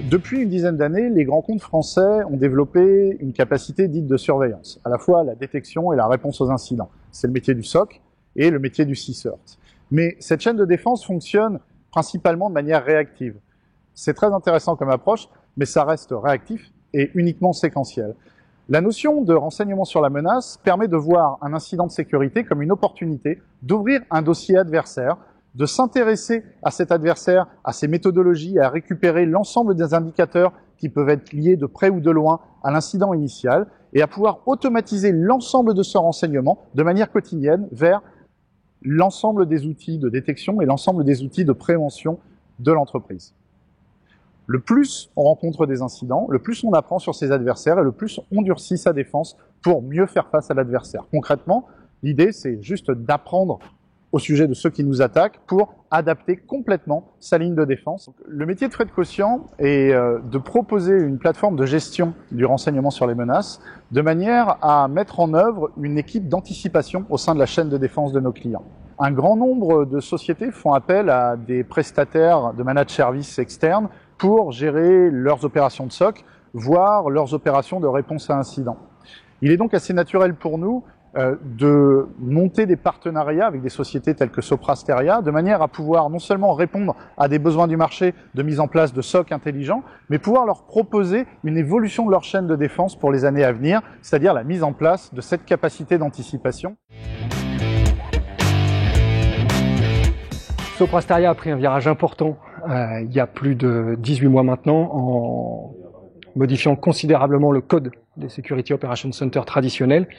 Depuis une dizaine d'années, les grands comptes français ont développé une capacité dite de surveillance, à la fois la détection et la réponse aux incidents. C'est le métier du SOC et le métier du CSIRT. Mais cette chaîne de défense fonctionne principalement de manière réactive. C'est très intéressant comme approche, mais ça reste réactif et uniquement séquentiel. La notion de renseignement sur la menace permet de voir un incident de sécurité comme une opportunité d'ouvrir un dossier adversaire, de s'intéresser à cet adversaire, à ses méthodologies, à récupérer l'ensemble des indicateurs qui peuvent être liés de près ou de loin à l'incident initial et à pouvoir automatiser l'ensemble de ce renseignement de manière quotidienne vers l'ensemble des outils de détection et l'ensemble des outils de prévention de l'entreprise. Le plus on rencontre des incidents, le plus on apprend sur ses adversaires et le plus on durcit sa défense pour mieux faire face à l'adversaire. Concrètement, l'idée c'est juste d'apprendre au sujet de ceux qui nous attaquent pour adapter complètement sa ligne de défense. Le métier de Fred Caution est de proposer une plateforme de gestion du renseignement sur les menaces de manière à mettre en œuvre une équipe d'anticipation au sein de la chaîne de défense de nos clients. Un grand nombre de sociétés font appel à des prestataires de managed services externes pour gérer leurs opérations de SOC, voire leurs opérations de réponse à incidents. Il est donc assez naturel pour nous de monter des partenariats avec des sociétés telles que Sopra Steria, de manière à pouvoir non seulement répondre à des besoins du marché de mise en place de SOC intelligents, mais pouvoir leur proposer une évolution de leur chaîne de défense pour les années à venir, c'est-à-dire la mise en place de cette capacité d'anticipation. Sopra Steria a pris un virage important il y a plus de 18 mois maintenant en modifiant considérablement le code des Security Operations Center traditionnels,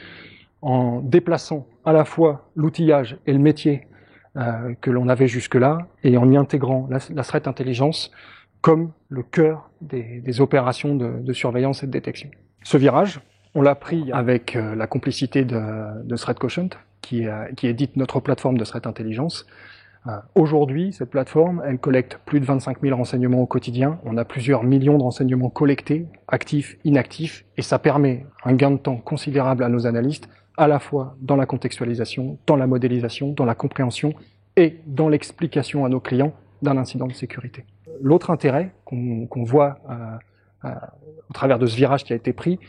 en déplaçant à la fois l'outillage et le métier que l'on avait jusque-là et en y intégrant la threat intelligence comme le cœur des opérations de surveillance et de détection. Ce virage, on l'a pris avec la complicité de Threat Quotient, qui édite notre plateforme de threat intelligence. Aujourd'hui, cette plateforme, elle collecte plus de 25 000 renseignements au quotidien. On a plusieurs millions de renseignements collectés, actifs, inactifs, et ça permet un gain de temps considérable à nos analystes, à la fois dans la contextualisation, dans la modélisation, dans la compréhension et dans l'explication à nos clients d'un incident de sécurité. L'autre intérêt qu'on voit au travers de ce virage qui a été pris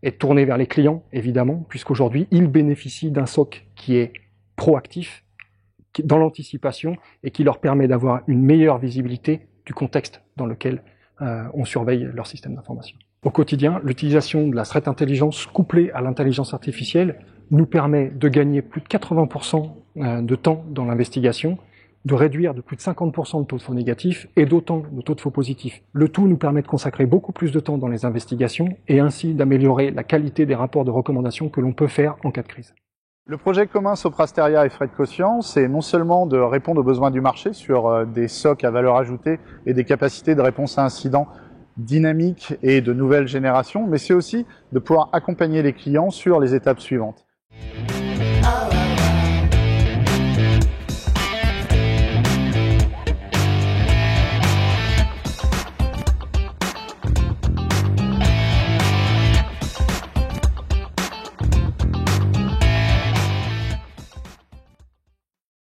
est tourné vers les clients, évidemment, puisqu'aujourd'hui, ils bénéficient d'un SOC qui est proactif, dans l'anticipation et qui leur permet d'avoir une meilleure visibilité du contexte dans lequel on surveille leur système d'information. Au quotidien, l'utilisation de la threat intelligence couplée à l'intelligence artificielle nous permet de gagner plus de 80% de temps dans l'investigation, de réduire de plus de 50% le taux de faux négatifs et d'autant le taux de faux positifs. Le tout nous permet de consacrer beaucoup plus de temps dans les investigations et ainsi d'améliorer la qualité des rapports de recommandation que l'on peut faire en cas de crise. Le projet commun Sopra Steria et Fred Caution, c'est non seulement de répondre aux besoins du marché sur des SOC à valeur ajoutée et des capacités de réponse à incidents dynamiques et de nouvelle génération, mais c'est aussi de pouvoir accompagner les clients sur les étapes suivantes.